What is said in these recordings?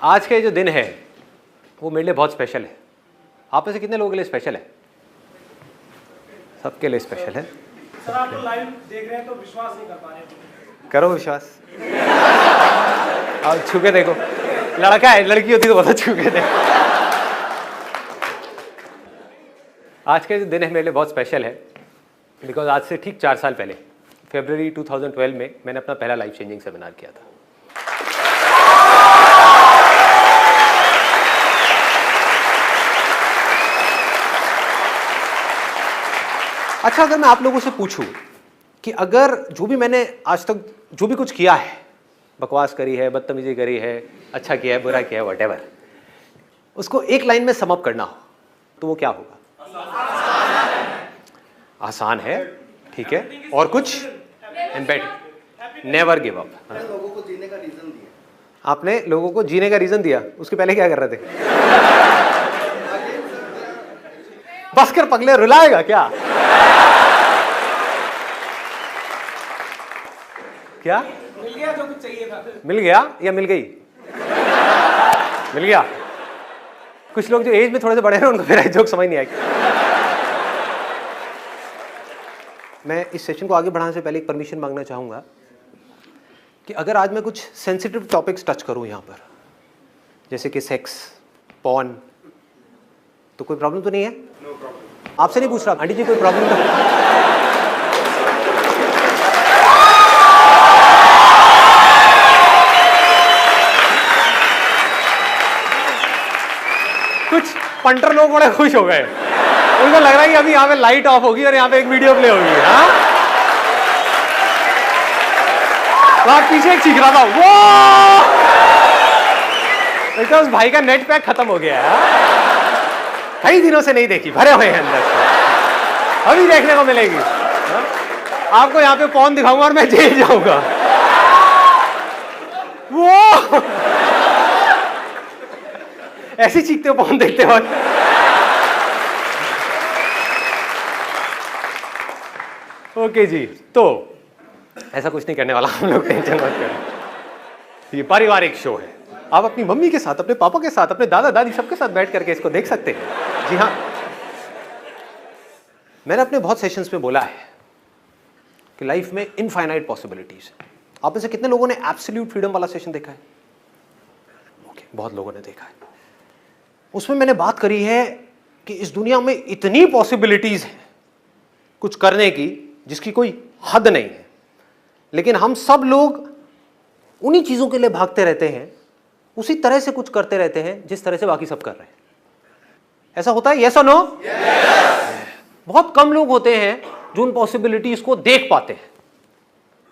आज का जो दिन है वो मेरे लिए बहुत स्पेशल है। आप में से कितने लोगों के लिए स्पेशल है? सबके लिए स्पेशल है। सर आप तो लाइव देख रहे हैं तो विश्वास नहीं कर पा रहे। करो विश्वास। और छू के देखो, लड़का है, लड़की होती तो बहुत छू के देखो। आज का जो दिन है मेरे लिए बहुत स्पेशल है बिकॉज आज से ठीक 4 साल पहले फरवरी 2012 में मैंने अपना पहला लाइफ चेंजिंग सेमिनार किया था। अच्छा, अगर मैं आप लोगों से पूछूं कि अगर जो भी मैंने आज तक जो भी कुछ किया है, बकवास करी है, बदतमीजी करी है, अच्छा किया है, बुरा किया है, व्हाटएवर, उसको एक लाइन में सम अप करना हो तो वो क्या होगा? आसान है, ठीक है। और कुछ? And better, never give up. लोगों को जीने का रीजन दिया। आपने लोगों को जीने का रीजन दिया, उसके पहले क्या कर रहे थे? बस कर पगले, रुलाएगा क्या? क्या मिल गया जो कुछ चाहिए था? मिल गया या मिल गई? मिल गया। कुछ लोग जो एज में थोड़े से बड़े हैं उनको फिर जोक समझ नहीं आएगी। मैं इस सेशन को आगे बढ़ाने से पहले एक परमिशन मांगना चाहूंगा कि अगर आज मैं कुछ सेंसिटिव टॉपिक्स टच करूं यहां पर, जैसे कि सेक्स, पॉर्न, तो कोई प्रॉब्लम तो नहीं है? No problem. आपसे नहीं पूछ रहा, आंटी जी कोई प्रॉब्लम तो? कुछ पंटर लोग बड़े खुश हो गए, उनको लग रहा है कि अभी यहाँ पे लाइट ऑफ होगी और यहाँ पे एक वीडियो प्ले होगी। हाँ, वहां पीछे एक चीख रहा था, वो तो उस भाई का नेट पैक खत्म हो गया है। कई दिनों से नहीं देखी, भरे हुए हैं अंदर से, अभी देखने को मिलेगी। हाँ? आपको यहाँ पे पॉर्न दिखाऊंगा और मैं जेल जाऊंगा। वो ऐसी चीखते हो पॉर्न देखते हो। ओके जी, तो ऐसा कुछ नहीं करने वाला हम लोग, टेंशन मत करें। ये पारिवारिक शो है, आप अपनी मम्मी के साथ, अपने पापा के साथ, अपने दादा दादी सबके साथ बैठ करके इसको देख सकते हैं। जी हाँ, मैंने अपने बहुत सेशंस में बोला है कि लाइफ में इनफाइनाइट पॉसिबिलिटीज। आप में से कितने लोगों ने एब्सोल्यूट फ्रीडम वाला सेशन देखा है? ओके, बहुत लोगों ने देखा है। उसमें मैंने बात करी है कि इस दुनिया में इतनी पॉसिबिलिटीज हैं कुछ करने की जिसकी कोई हद नहीं है, लेकिन हम सब लोग उन्हीं चीजों के लिए भागते रहते हैं, उसी तरह से कुछ करते रहते हैं जिस तरह से बाकी सब कर रहे हैं। ऐसा होता है? यस और नो? बहुत कम लोग होते हैं जो उन पॉसिबिलिटीज को देख पाते हैं,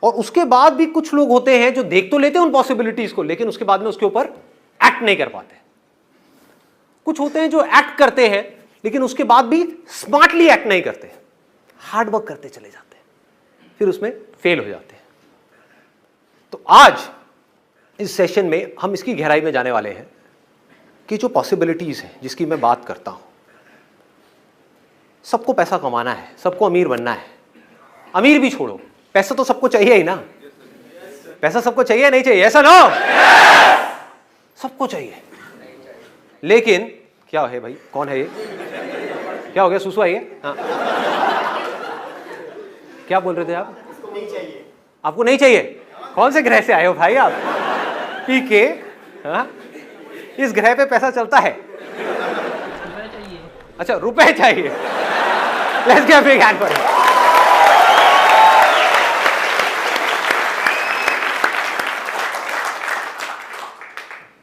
और उसके बाद भी कुछ लोग होते हैं जो देख तो लेते हैं उन पॉसिबिलिटीज को, लेकिन उसके बाद में उसके ऊपर एक्ट नहीं कर पाते। कुछ होते हैं जो एक्ट करते हैं लेकिन उसके बाद भी स्मार्टली एक्ट नहीं करते, हार्ड वर्क करते चले जाते हैं, फिर उसमें फेल हो जाते हैं। तो आज इस सेशन में हम इसकी गहराई में जाने वाले हैं कि जो पॉसिबिलिटीज हैं जिसकी मैं बात करता हूं। सबको पैसा कमाना है, सबको अमीर बनना है। अमीर भी छोड़ो, पैसा तो सबको चाहिए ही ना। पैसा सबको चाहिए नहीं चाहिए? ऐसा ना, सबको चाहिए। लेकिन क्या है भाई, कौन है ये? क्या हो गया, सुसु आई है? हाँ, क्या बोल रहे थे आप? नहीं चाहिए। आपको नहीं चाहिए? कौन से ग्रह से आए हो भाई आप? पी के? हाँ, इस ग्रह पे पैसा चलता है? अच्छा, रुपए चाहिए। Let's give a big hand for him.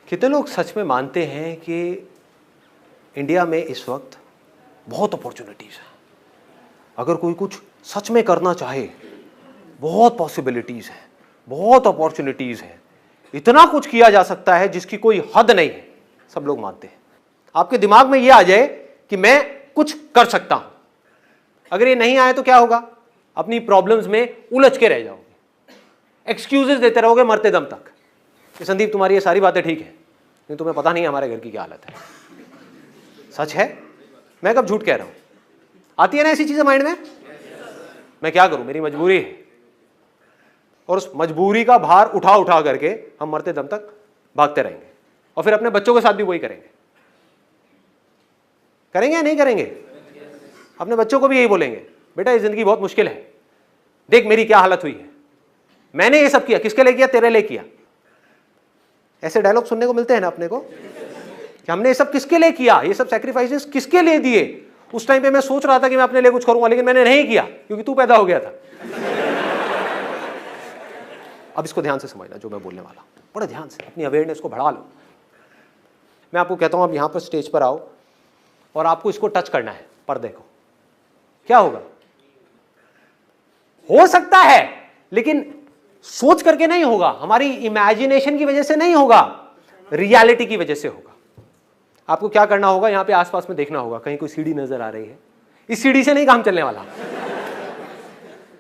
कितने लोग सच में मानते हैं कि इंडिया में इस वक्त बहुत अपॉर्चुनिटीज है? अगर कोई कुछ सच में करना चाहे, बहुत पॉसिबिलिटीज हैं, बहुत अपॉर्चुनिटीज हैं, इतना कुछ किया जा सकता है जिसकी कोई हद नहीं है, सब लोग मानते हैं। आपके दिमाग में यह आ जाए कि मैं कुछ कर सकता हूं, अगर ये नहीं आए तो क्या होगा? अपनी प्रॉब्लम्स में उलझ के रह जाओगे, एक्सक्यूजेस देते रहोगे मरते दम तक कि संदीप तुम्हारी ये सारी बातें ठीक है, लेकिन तुम्हें पता नहीं हमारे घर की क्या हालत है। सच है, मैं कब झूठ कह रहा हूं? आती है ना ऐसी चीजें माइंड में? मैं क्या करूं, मेरी मजबूरी है, और उस मजबूरी का भार उठा उठा करके हम मरते दम तक भागते रहेंगे, और फिर अपने बच्चों के साथ भी वही करेंगे। करेंगे या नहीं करेंगे? अपने बच्चों को भी यही बोलेंगे, बेटा ये जिंदगी बहुत मुश्किल है, देख मेरी क्या हालत हुई है, मैंने ये सब किया, किसके लिए किया? तेरे लिए किया। ऐसे डायलॉग सुनने को मिलते हैं ना अपने को कि हमने ये सब किसके लिए किया, ये सब सैक्रिफाइसेस किसके लिए दिए। उस टाइम पे मैं सोच रहा था कि मैं अपने लिए कुछ करूंगा, लेकिन मैंने नहीं किया क्योंकि तू पैदा हो गया था। अब इसको ध्यान से समझना जो मैं बोलने वाला हूं, बड़े ध्यान से अपनी अवेयरनेस को बढ़ा लो। मैं आपको कहता हूं, अब यहां पर स्टेज पर आओ और आपको इसको टच करना है, पर्दे को। क्या होगा? हो सकता है, लेकिन सोच करके नहीं होगा, हमारी इमेजिनेशन की वजह से नहीं होगा, रियलिटी की वजह से होगा। आपको क्या करना होगा? यहां पे आसपास में देखना होगा, कहीं कोई सीढ़ी नजर आ रही है। इस सीढ़ी से नहीं काम चलने वाला,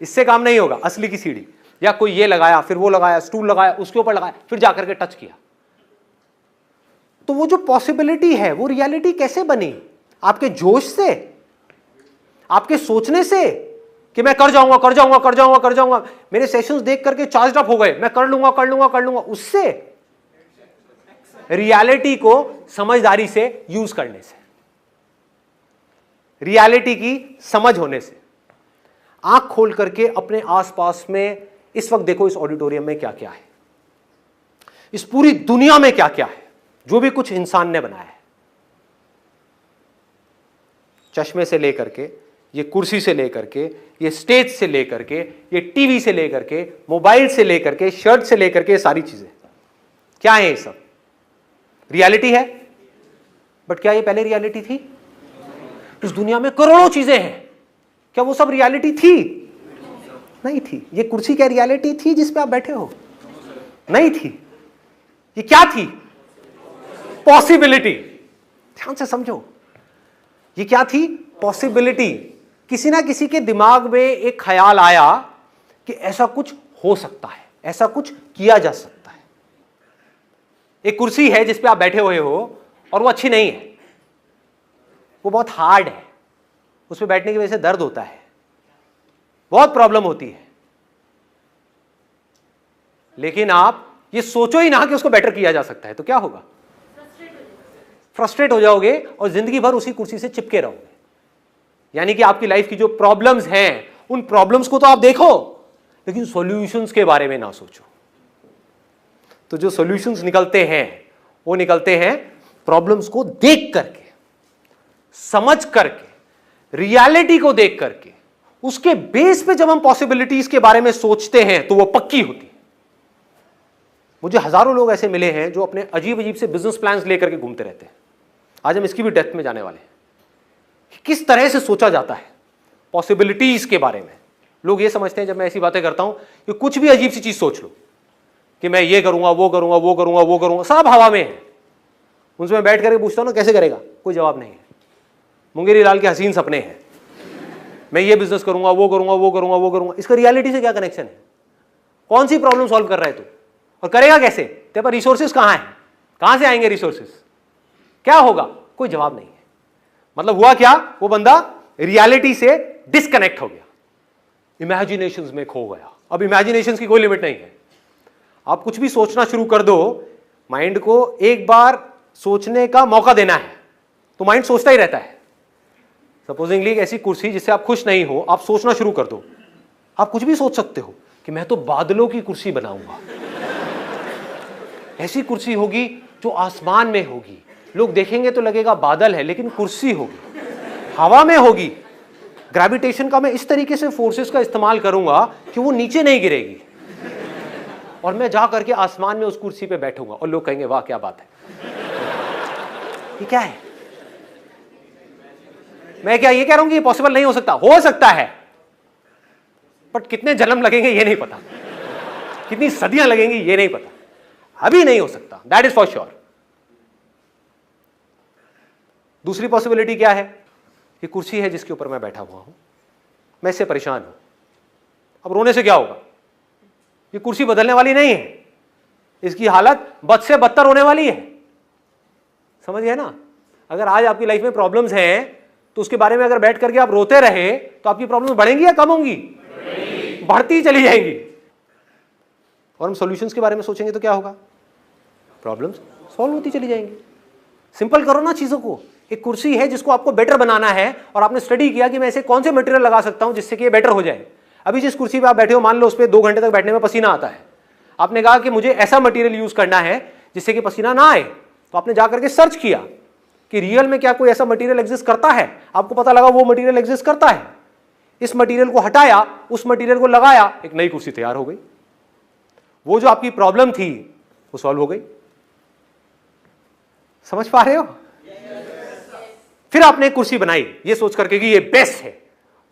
इससे काम नहीं होगा। असली की सीढ़ी, या कोई ये लगाया, फिर वो लगाया, स्टूल लगाया, उसके ऊपर लगाया, फिर जाकर के टच किया। तो वो जो पॉसिबिलिटी है वो रियलिटी कैसे बनी? आपके जोश से, आपके सोचने से कि मैं कर जाऊंगा कर जाऊंगा कर जाऊंगा कर जाऊंगा, मेरे सेशंस देख करके चार्ज अप हो गए, मैं कर लूंगा कर लूंगा कर लूंगा, उससे? रियलिटी को समझदारी से यूज करने से, रियलिटी की समझ होने से। आंख खोल करके अपने आसपास में इस वक्त देखो, इस ऑडिटोरियम में क्या क्या है, इस पूरी दुनिया में क्या क्या है, जो भी कुछ इंसान ने बनाया है। चश्मे से लेकर के, ये कुर्सी से लेकर के, ये स्टेज से लेकर के, ये टीवी से लेकर के, मोबाइल से लेकर के, शर्ट से लेकर के, सारी चीजें क्या है? ये सब रियलिटी है। बट क्या ये पहले रियलिटी थी? इस दुनिया में करोड़ों चीजें हैं, क्या वो सब रियलिटी थी? नहीं थी। ये कुर्सी क्या रियलिटी थी जिस पे आप बैठे हो? नहीं थी। ये क्या थी? पॉसिबिलिटी। ध्यान से समझो, ये क्या थी? पॉसिबिलिटी। किसी ना किसी के दिमाग में एक ख्याल आया कि ऐसा कुछ हो सकता है, ऐसा कुछ किया जा सकता है। एक कुर्सी है जिस पे आप बैठे हुए हो और वो अच्छी नहीं है, वो बहुत हार्ड है, उस पे बैठने की वजह से दर्द होता है, बहुत प्रॉब्लम होती है। लेकिन आप ये सोचो ही ना कि उसको बेटर किया जा सकता है, तो क्या होगा? फ्रस्ट्रेट हो जाओगे और जिंदगी भर उसी कुर्सी से चिपके रहोगे। यानी कि आपकी लाइफ की जो प्रॉब्लम्स हैं, उन प्रॉब्लम्स को तो आप देखो, लेकिन सॉल्यूशंस के बारे में ना सोचो। तो जो सॉल्यूशंस निकलते हैं वो निकलते हैं प्रॉब्लम्स को देख करके, समझ करके, रियलिटी को देख करके। उसके बेस पे जब हम पॉसिबिलिटीज के बारे में सोचते हैं तो वो पक्की होती है। मुझे हजारों लोग ऐसे मिले हैं जो अपने अजीब अजीब से बिजनेस प्लान्स लेकर के घूमते रहते हैं। आज हम इसकी भी डेप्थ में जाने वाले हैं, किस तरह से सोचा जाता है पॉसिबिलिटीज के बारे में। लोग ये समझते हैं जब मैं ऐसी बातें करता हूं कि कुछ भी अजीब सी चीज सोच लो कि मैं ये करूंगा वो करूंगा वो करूंगा वो करूंगा, सब हवा में है। उनसे मैं बैठ करके पूछता हूं ना कैसे करेगा, कोई जवाब नहीं है। मुंगेरी लाल के हसीन सपने हैं, मैं ये बिजनेस करूंगा वो करूंगा वो करूंगा वो करूंगा। इसका रियलिटी से क्या कनेक्शन है? कौन सी प्रॉब्लम सॉल्व कर रहा है तू, और करेगा कैसे? तेरे पास रिसोर्सेज कहां है? कहां से आएंगे रिसोर्सेज? क्या होगा? कोई जवाब नहीं है। मतलब हुआ क्या? वो बंदा रियलिटी से डिस्कनेक्ट हो गया, इमेजिनेशंस में खो गया। अब इमेजिनेशंस की कोई लिमिट नहीं है। आप कुछ भी सोचना शुरू कर दो, माइंड को एक बार सोचने का मौका देना है तो माइंड सोचता ही रहता है। सपोजिंगली एक ऐसी कुर्सी जिससे आप खुश नहीं हो, आप सोचना शुरू कर दो, आप कुछ भी सोच सकते हो कि मैं तो बादलों की कुर्सी बनाऊंगा, ऐसी कुर्सी होगी जो आसमान में होगी, लोग देखेंगे तो लगेगा बादल है लेकिन कुर्सी होगी, हवा में होगी। ग्रेविटेशन का मैं इस तरीके से फोर्सेस का इस्तेमाल करूंगा कि वो नीचे नहीं गिरेगी, और मैं जा करके आसमान में उस कुर्सी पे बैठूंगा और लोग कहेंगे वाह क्या बात है। ये क्या है? मैं क्या ये कह रहा हूं कि ये पॉसिबल नहीं हो सकता? हो सकता है, बट कितने जन्म लगेंगे ये नहीं पता कितनी सदियां लगेंगी ये नहीं पता, अभी नहीं हो सकता, दैट इज फॉर श्योर। दूसरी पॉसिबिलिटी क्या है? ये कुर्सी है जिसके ऊपर मैं बैठा हुआ हूं, मैं इससे परेशान हूं, अब रोने से क्या होगा? ये कुर्सी बदलने वाली नहीं है, इसकी हालत बद से बदतर होने वाली है। समझ गए ना? अगर आज आपकी लाइफ में प्रॉब्लम्स हैं तो उसके बारे में अगर बैठ करके आप रोते रहे तो आपकी प्रॉब्लम्स बढ़ेंगी या कम होंगी? बढ़ती चली जाएंगी। और हम सॉल्यूशंस के बारे में सोचेंगे तो क्या होगा? प्रॉब्लम्स सॉल्व होती चली जाएंगी। सिंपल करो ना चीजों को। एक कुर्सी है जिसको आपको बेटर बनाना है और आपने स्टडी किया कि मैं ऐसे कौन से मटेरियल लगा सकता हूं जिससे कि ये बेटर हो जाए। अभी जिस कुर्सी पे आप बैठे हो, मान लो उस पर 2 घंटे तक बैठने में पसीना आता है, आपने कहा कि मुझे ऐसा मटेरियल यूज करना है जिससे कि पसीना ना आए, तो आपने जाकर के सर्च किया कि रियल में क्या कोई ऐसा मटेरियल एग्जिस्ट करता है, आपको पता लगा वो मटेरियल एग्जिस्ट करता है, इस मटेरियल को हटाया, उस मटेरियल को लगाया, एक नई कुर्सी तैयार हो गई। वो जो आपकी प्रॉब्लम थी वो सॉल्व हो गई। समझ पा रहे हो? फिर आपने एक कुर्सी बनाई ये सोच करके कि ये बेस्ट है,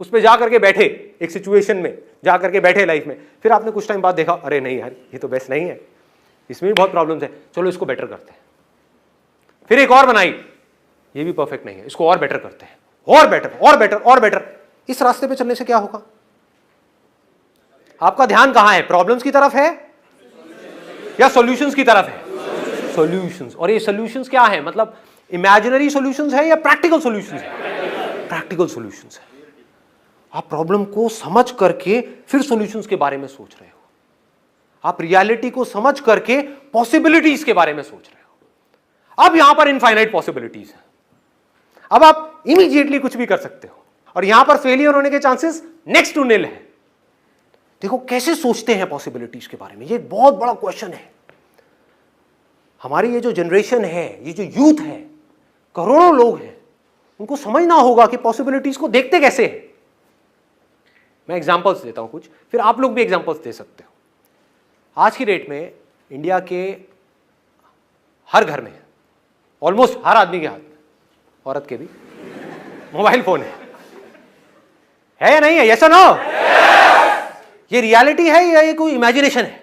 उस पर जाकर के बैठे, एक सिचुएशन में जाकर के बैठे लाइफ में, फिर आपने कुछ टाइम बाद देखा अरे नहीं यार ये तो बेस्ट नहीं है, इसमें भी बहुत प्रॉब्लम्स है, चलो इसको बेटर करते हैं। फिर एक और बनाई, ये भी परफेक्ट नहीं है, इसको और बेटर करते हैं, और बेटर और बेटर और बेटर। इस रास्ते पे चलने से क्या होगा? आपका ध्यान कहां है? प्रॉब्लम्स की तरफ है या सॉल्यूशंस की तरफ है? सॉल्यूशंस। और ये सॉल्यूशंस क्या है? मतलब इमेजिनरी सॉल्यूशंस है या प्रैक्टिकल सॉल्यूशंस है? प्रैक्टिकल सॉल्यूशंस है। आप प्रॉब्लम को समझ करके फिर सॉल्यूशंस के बारे में सोच रहे हो, आप रियलिटी को समझ करके पॉसिबिलिटीज के बारे में सोच रहे हो। अब यहां पर इनफाइनाइट पॉसिबिलिटीज है, अब आप इमीडिएटली कुछ भी कर सकते हो और यहां पर फेलियर होने के चांसेस नेक्स्ट टू निल है। देखो कैसे सोचते हैं पॉसिबिलिटीज के बारे में, ये बहुत बड़ा क्वेश्चन है। हमारी ये जो जनरेशन है, ये जो यूथ है, करोड़ों लोग हैं, उनको समझना होगा कि पॉसिबिलिटीज को देखते कैसे हैं। मैं एग्जांपल्स देता हूं कुछ, फिर आप लोग भी एग्जांपल्स दे सकते हो। आज की डेट में इंडिया के हर घर में, ऑलमोस्ट हर आदमी के हाथ में, औरत के भी, मोबाइल फोन है या नहीं है? यस और नो? ये रियलिटी है या ये कोई इमेजिनेशन है?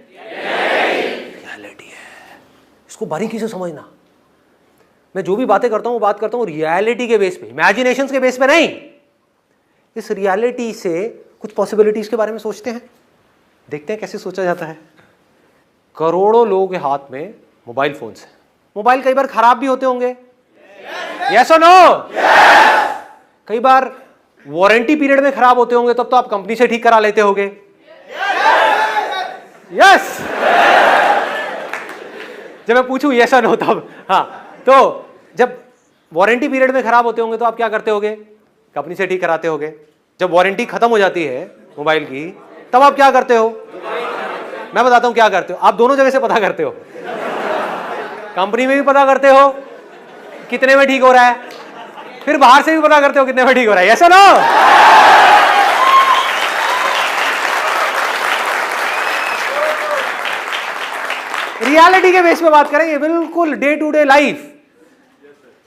रियलिटी है। इसको बारीकी से समझना। मैं जो भी बातें करता हूं वो बात करता हूं रियलिटी के बेस पे, इमेजिनेशंस के बेस पे नहीं। इस रियलिटी से कुछ पॉसिबिलिटीज के बारे में सोचते हैं, देखते हैं कैसे सोचा जाता है। करोड़ों लोगों के हाथ में मोबाइल फोन्स हैं। मोबाइल कई बार खराब भी होते होंगे, यस और नो? कई बार वारंटी पीरियड में खराब होते होंगे, तब तो आप कंपनी से ठीक करा लेते होंगे, यस? जब मैं पूछूं यस और नो तब, हाँ। तो जब वारंटी पीरियड में खराब होते होंगे तो आप क्या करते होगे? कंपनी से ठीक कराते होगे। जब वारंटी खत्म हो जाती है मोबाइल की, तब आप क्या करते हो? मैं बताता हूं क्या करते हो। आप दोनों जगह से पता करते हो, कंपनी में भी पता करते हो कितने में ठीक हो रहा है, फिर बाहर से भी पता करते हो कितने में ठीक हो रहा है, ऐसा ना? रियलिटी के बेस पे बात करेंगे, बिल्कुल day to day life.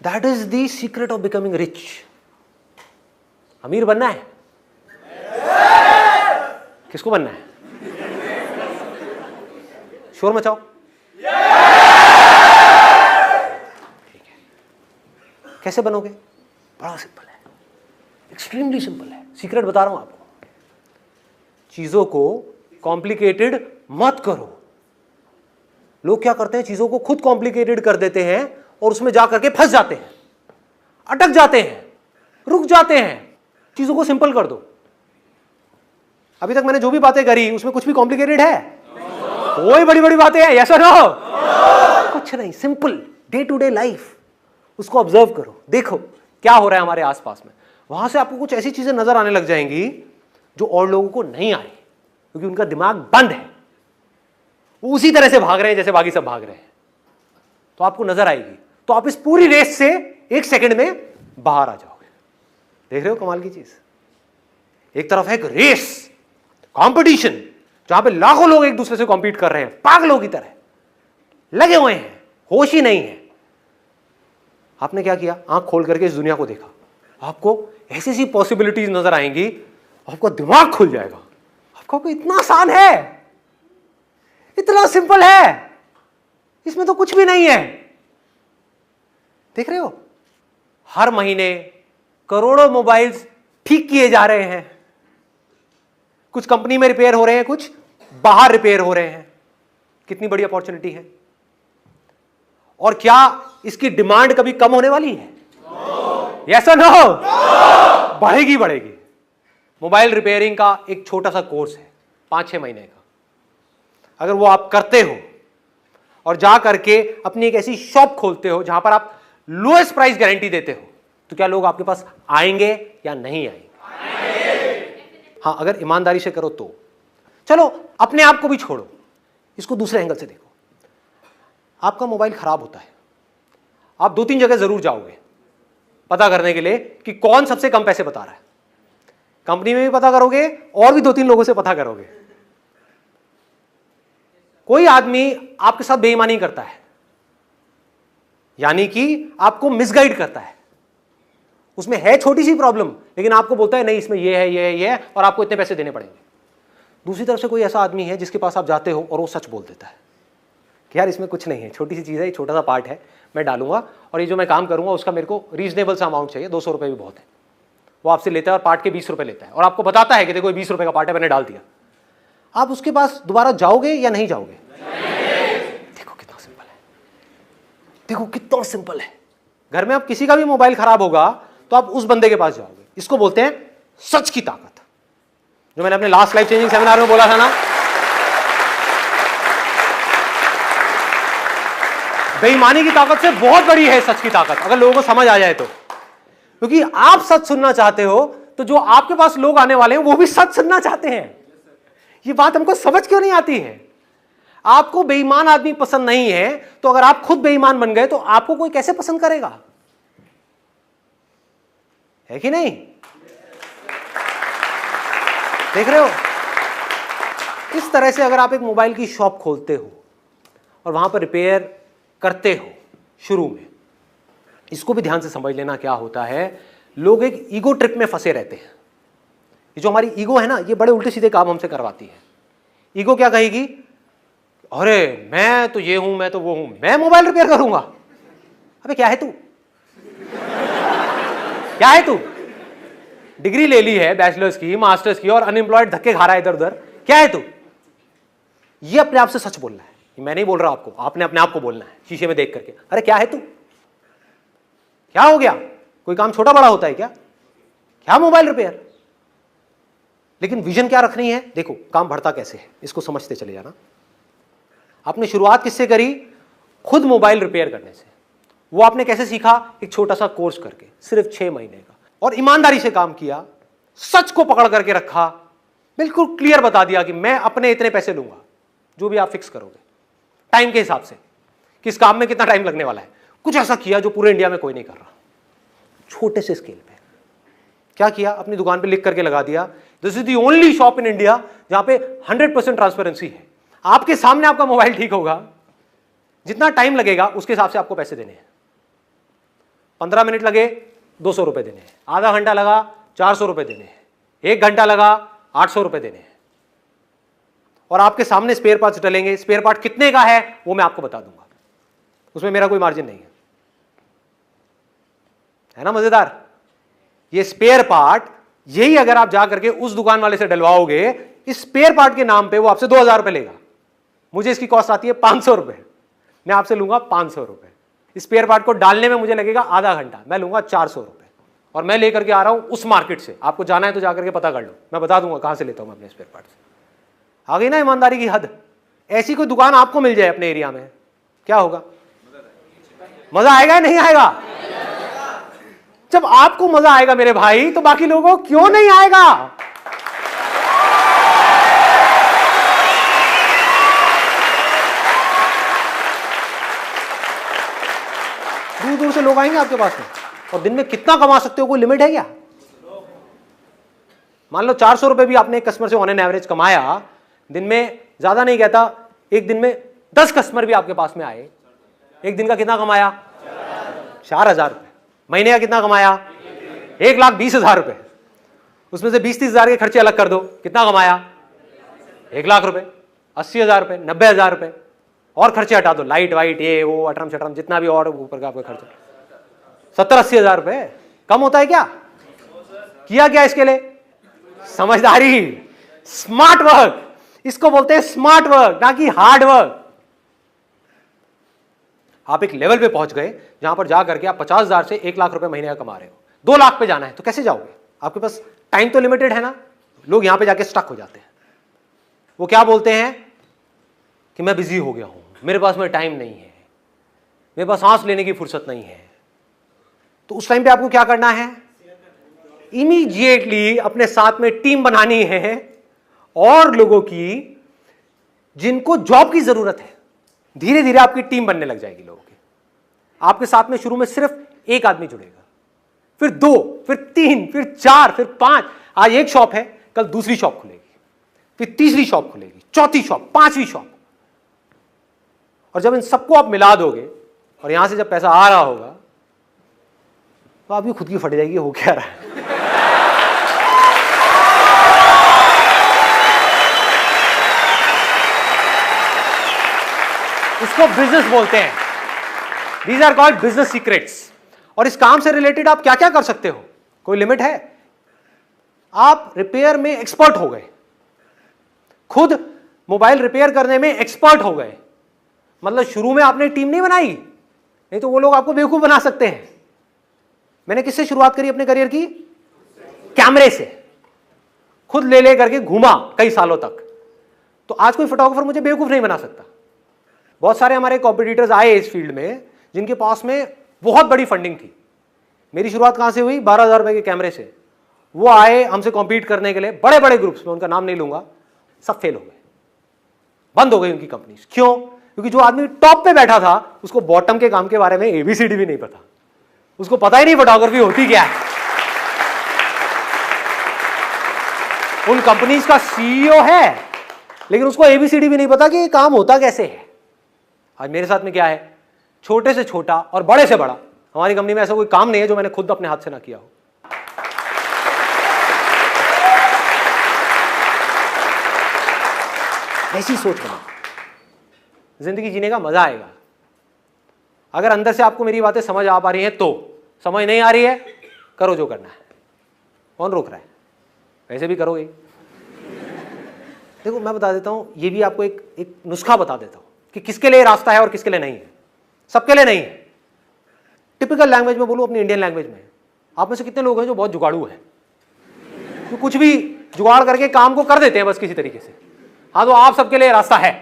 That is the secret of becoming rich. अमीर बनना है? किसको बनना है? शोर मचाओ। ठीक है, कैसे बनोगे? बड़ा सिंपल है, एक्सट्रीमली सिंपल है। सीक्रेट बता रहा हूं आपको। चीजों को कॉम्प्लिकेटेड मत करो। लोग क्या करते हैं? चीजों को खुद कॉम्प्लिकेटेड कर देते हैं और उसमें जाकर के फंस जाते हैं, अटक जाते हैं, रुक जाते हैं। चीजों को सिंपल कर दो। अभी तक मैंने जो भी बातें करी उसमें कुछ भी कॉम्प्लिकेटेड है? कोई बड़ी बड़ी बातें हैं, यस और नो? कुछ नहीं, simple day to day life. उसको ऑब्जर्व करो, देखो क्या हो रहा है हमारे आसपास में। वहां से आपको कुछ ऐसी चीजें नजर आने लग जाएंगी जो और लोगों को नहीं आ रही, क्योंकि उनका दिमाग बंद है, वो उसी तरह से भाग रहे हैं जैसे बाकी सब भाग रहे हैं। तो आपको नजर आएगी, तो आप इस पूरी रेस से 1 सेकंड में बाहर आ जाओगे। देख रहे हो कमाल की चीज? एक तरफ है एक रेस, कंपटीशन, जहां पे लाखों लोग एक दूसरे से कॉम्पीट कर रहे हैं, पागलों की तरह लगे हुए हैं, होश ही नहीं है। आपने क्या किया? आंख खोल करके इस दुनिया को देखा। आपको ऐसी ऐसी पॉसिबिलिटीज नजर आएंगी, आपका दिमाग खुल जाएगा। आपको इतना आसान है, इतना सिंपल है, इसमें तो कुछ भी नहीं है। देख रहे हो, हर महीने करोड़ों मोबाइल्स ठीक किए जा रहे हैं। कुछ कंपनी में रिपेयर हो रहे हैं, कुछ बाहर रिपेयर हो रहे हैं। कितनी बड़ी अपॉर्चुनिटी है। और क्या इसकी डिमांड कभी कम होने वाली है? यस और नो? बढ़ेगी बढ़ेगी। मोबाइल रिपेयरिंग का एक छोटा सा कोर्स है 5-6 महीने का, अगर वो आप करते हो और जा करके अपनी एक ऐसी शॉप खोलते हो जहां पर आप लोएस्ट प्राइस गारंटी देते हो, तो क्या लोग आपके पास आएंगे या नहीं आएंगे? हाँ, अगर ईमानदारी से करो तो। चलो अपने आप को भी छोड़ो, इसको दूसरे एंगल से देखो। आपका मोबाइल खराब होता है, आप 2-3 जगह जरूर जाओगे पता करने के लिए कि कौन सबसे कम पैसे बता रहा है। कंपनी में भी पता करोगे और भी 2-3 लोगों से पता करोगे। कोई आदमी आपके साथ बेईमानी करता है, यानी कि आपको मिसगाइड करता है। उसमें है छोटी सी प्रॉब्लम, लेकिन आपको बोलता है नहीं इसमें ये है, ये है, ये है, और आपको इतने पैसे देने पड़ेंगे। दूसरी तरफ से कोई ऐसा आदमी है जिसके पास आप जाते हो और वो सच बोल देता है कि यार इसमें कुछ नहीं है, छोटी सी चीज़ है, छोटा सा पार्ट है, मैं डालूंगा और ये जो मैं काम करूंगा उसका मेरे को रीजनेबल सा अमाउंट चाहिए, 200 रुपये भी बहुत है। वो आपसे लेता है और पार्ट के 20 रुपये लेता है और आपको बताता है कि देखो 20 रुपये का पार्ट है, मैंने डाल दिया। आप उसके पास दोबारा जाओगे या नहीं जाओगे? देखो कितना सिंपल है, देखो कितना सिंपल है। घर में अब किसी का भी मोबाइल खराब होगा तो आप उस बंदे के पास जाओगे। इसको बोलते हैं सच की ताकत, जो मैंने अपने लास्ट लाइफ चेंजिंग सेमिनार में बोला था ना। बेईमानी की ताकत से बहुत बड़ी है सच की ताकत, अगर लोगों को समझ आ जाए तो। क्योंकि आप सच सुनना चाहते हो तो जो आपके पास लोग आने वाले हैं वो भी सच सुनना चाहते हैं। ये बात हमको समझ क्यों नहीं आती है? आपको बेईमान आदमी पसंद नहीं है, तो अगर आप खुद बेईमान बन गए तो आपको कोई कैसे पसंद करेगा? है कि नहीं? देख रहे हो, इस तरह से अगर आप एक मोबाइल की शॉप खोलते हो और वहां पर रिपेयर करते हो शुरू में, इसको भी ध्यान से समझ लेना क्या होता है। लोग एक ईगो ट्रिप में फंसे रहते हैं। ये जो हमारी ईगो है ना, ये बड़े उल्टे सीधे काम हमसे करवाती है। ईगो क्या कहेगी? अरे मैं तो ये हूं, मैं तो वो हूं, मैं मोबाइल रिपेयर करूंगा। अबे क्या है तू? क्या है तू? डिग्री ले ली है, बैचलर्स की, मास्टर्स की, और अनएम्प्लॉयड धक्के खा रहा है इधर उधर। क्या है तू? ये अपने आप से सच बोलना है। मैं नहीं बोल रहा आपको, आपने अपने आप को बोलना है शीशे में देख करके। अरे क्या है तू? क्या हो गया? कोई काम छोटा बड़ा होता है क्या? क्या मोबाइल रिपेयर? लेकिन विजन क्या रखनी है? देखो काम बढ़ता कैसे है, इसको समझते चले जाना। आपने शुरुआत किससे करी? खुद मोबाइल रिपेयर करने से। वो आपने कैसे सीखा? एक छोटा सा कोर्स करके, सिर्फ 6 महीने का, और ईमानदारी से काम किया, सच को पकड़ करके रखा, बिल्कुल क्लियर बता दिया कि मैं अपने इतने पैसे लूंगा, जो भी आप फिक्स करोगे टाइम के हिसाब से, किस काम में कितना टाइम लगने वाला है। कुछ ऐसा किया जो पूरे इंडिया में कोई नहीं कर रहा, छोटे से स्केल पे। क्या किया? अपनी दुकान पे लिख करके लगा दिया, this is the only shop in India जहां पे 100% ट्रांसपेरेंसी है। आपके सामने आपका मोबाइल ठीक होगा, जितना टाइम लगेगा उसके हिसाब से आपको पैसे देने हैं। 15 मिनट लगे 200 रुपए देने हैं, आधा घंटा लगा 400 रुपए देने हैं, 1 घंटा लगा 800 रुपए देने हैं। और आपके सामने स्पेयर पार्ट्स डलेंगे। स्पेयर पार्ट कितने का है वो मैं आपको बता दूंगा, उसमें मेरा कोई मार्जिन नहीं है ना? मजेदार। ये स्पेयर पार्ट, यही अगर आप जा करके उस दुकान वाले से डलवाओगे, इस स्पेयर पार्ट के नाम पे वो आपसे 2000 रुपए लेगा। मुझे इसकी कॉस्ट आती है 500 रुपए, मैं आपसे लूंगा 500 रुपए। स्पेयर पार्ट को डालने में मुझे लगेगा आधा घंटा, मैं लूंगा 400 रुपए, और मैं लेकर के आ रहा हूं उस मार्केट से। आपको जाना है तो जाकर के पता कर लो, मैं बता दूंगा कहां से लेता हूं मैं अपने स्पेयर पार्ट से। आ गई ना ईमानदारी की हद? ऐसी कोई दुकान आपको मिल जाए अपने एरिया में, क्या होगा? मजा आएगा या नहीं आएगा? जब आपको मजा आएगा मेरे भाई, तो बाकी लोगों को क्यों नहीं आएगा? दूर दूर से लोग आएंगे आपके पास में, और दिन में कितना कमा सकते हो कोई लिमिट है क्या? मान लो 400 रुपए भी आपने एक कस्टमर से ऑन एन एवरेज कमाया, दिन में, ज्यादा नहीं कहता, एक दिन में 10 कस्टमर भी आपके पास में आए, एक दिन का कितना कमाया? 4000 रुपए। महीने का कितना कमाया? 1,20,000 रुपए। उसमें से 20-30 हजार के खर्चे अलग कर दो, कितना कमाया? 1 लाख रुपए। 80,000 रुपये, 90,000 रुपये, और खर्चे हटा दो, लाइट वाइट ये वो अटरम शटरम जितना भी और ऊपर का आपका खर्चा, 70-80,000 रुपये कम होता है क्या? किया क्या इसके लिए? समझदारी, स्मार्ट वर्क, इसको बोलते हैं स्मार्ट वर्क, ना कि हार्ड वर्क। आप एक लेवल पे पहुंच गए जहां पर जा करके आप 50,000 से 1 लाख रुपए महीने का कमा रहे हो, 2 लाख पे जाना है तो कैसे जाओगे? आपके पास टाइम तो लिमिटेड है ना। लोग यहां पे जाके स्टक हो जाते हैं। वो क्या बोलते हैं कि मैं बिजी हो गया हूं, मेरे पास में टाइम नहीं है, मेरे पास सांस लेने की फुर्सत नहीं है। तो उस टाइम पे आपको क्या करना है? इमीडिएटली अपने साथ में टीम बनानी है और लोगों की जिनको जॉब की जरूरत है। धीरे धीरे आपकी टीम बनने लग जाएगी लोगों की। आपके साथ में शुरू में सिर्फ एक आदमी जुड़ेगा, फिर 2, फिर 3, फिर 4, फिर 5। आज एक शॉप है, कल दूसरी शॉप खुलेगी, फिर तीसरी शॉप खुलेगी, चौथी शॉप, 5वीं शॉप। और जब इन सबको आप मिला दोगे और यहां से जब पैसा आ रहा होगा तो आपकी खुद की फट जाएगी हो क्या रहा है। इसको बिजनेस बोलते हैं। These are called business secrets. और इस काम से रिलेटेड आप क्या क्या कर सकते हो? कोई लिमिट है? आप रिपेयर में एक्सपर्ट हो गए, खुद मोबाइल रिपेयर करने में एक्सपर्ट हो गए, मतलब शुरू में आपने टीम नहीं बनाई, नहीं तो वो लोग आपको बेवकूफ बना सकते हैं। मैंने किससे शुरुआत करी अपने करियर की? कैमरे से। खुद ले ले करके घूमा कई सालों तक। तो आज कोई फोटोग्राफर मुझे बेवकूफ नहीं बना सकता। बहुत सारे हमारे कॉम्पिटिटर्स आए इस फील्ड में जिनके पास में बहुत बड़ी फंडिंग थी। मेरी शुरुआत कहां से हुई? 12,000 रुपए के कैमरे से। वो आए हमसे कॉम्पीट करने के लिए, बड़े बड़े ग्रुप्स में, उनका नाम नहीं लूंगा, सब फेल हो गए, बंद हो गई उनकी कंपनीज। क्यों? क्योंकि जो आदमी टॉप पे बैठा था उसको बॉटम के काम के बारे में ABCD भी नहीं पता, उसको पता ही नहीं फोटोग्राफी होती क्या है। उन कंपनीज का CEO है लेकिन उसको ABCD भी नहीं पता कि ये काम होता कैसे है। आज मेरे साथ में क्या है? छोटे से छोटा और बड़े से बड़ा, हमारी कंपनी में ऐसा कोई काम नहीं है जो मैंने खुद अपने हाथ से ना किया हो। ऐसी सोच बना, जिंदगी जीने का मजा आएगा। अगर अंदर से आपको मेरी बातें समझ आ पा रही हैं तो, समझ नहीं आ रही है करो जो करना है, कौन रोक रहा है? वैसे भी करोगे। देखो मैं बता देता हूं, ये भी आपको एक नुस्खा बता देता हूं कि किसके लिए रास्ता है और किसके लिए नहीं है। सबके लिए नहीं है। टिपिकल लैंग्वेज में बोलूं, अपनी इंडियन लैंग्वेज में, आप में से कितने लोग हैं जो बहुत जुगाड़ू हैं, तो कुछ भी जुगाड़ करके काम को कर देते हैं बस किसी तरीके से? हाँ, तो आप सबके लिए रास्ता है।